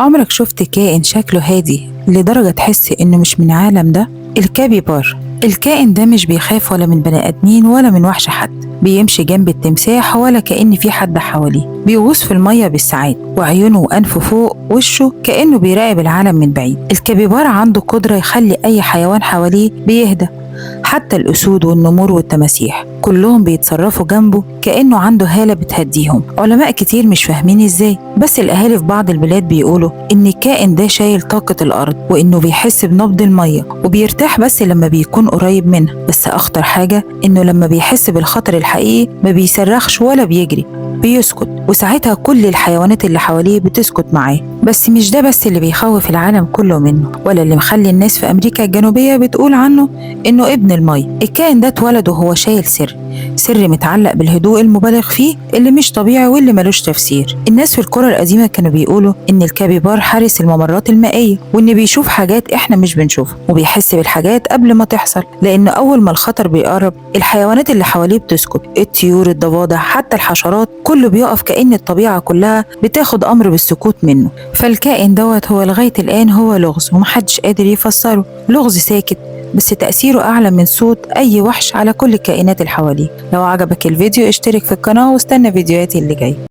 عمرك شفت كائن شكله هادي لدرجة تحس إنه مش من العالم ده؟ الكابيبار. الكائن ده مش بيخاف ولا من بني آدمين ولا من وحش حد، بيمشي جنب التمساح ولا كأن في حد حواليه، بيغوص في المية بالساعات وعيونه وأنفه فوق وشه كأنه بيراقب العالم من بعيد. الكابيبار عنده قدرة يخلي أي حيوان حواليه بيهدى، حتى الأسود والنمور والتماسيح كلهم بيتصرفوا جنبه كأنه عنده هالة بتهديهم. علماء كتير مش فاهمين ازاي، بس الأهالي في بعض البلاد بيقولوا إن الكائن ده شايل طاقة الأرض، وإنه بيحس بنبض المية وبيرتاح بس لما بيكون قريب منها. بس أخطر حاجة إنه لما بيحس بالخطر الحقيقي ما بيصرخش ولا بيجري، بيسكت، وساعتها كل الحيوانات اللي حواليه بتسكت معاه. بس مش ده بس اللي بيخوف العالم كله منه، ولا اللي مخلي الناس في أمريكا الجنوبية بتقول عنه إنه ابن المية. الكائن ده اتولد وهو شايل سر متعلق بالهدوء المبالغ فيه اللي مش طبيعي واللي ملوش تفسير. الناس في القرى القديمة كانوا بيقولوا إن الكابيبار حارس الممرات المائية، وإن بيشوف حاجات إحنا مش بنشوفها، وبيحس بالحاجات قبل ما تحصل، لأن أول ما الخطر بيقرب الحيوانات اللي حواليه بتسكت، الطيور، الضفادع، حتى الحشرات، كله بيقف كأن الطبيعة كلها بتاخد أمر بالسكوت منه. فالكائن دوت هو لغاية الآن هو لغز ومحدش قادر يفسره، لغز ساكت بس تأثيره أعلى من صوت أي وحش على كل الكائنات اللي حواليه. لو عجبك الفيديو اشترك في القناة واستنى فيديوهاتي اللي جاية.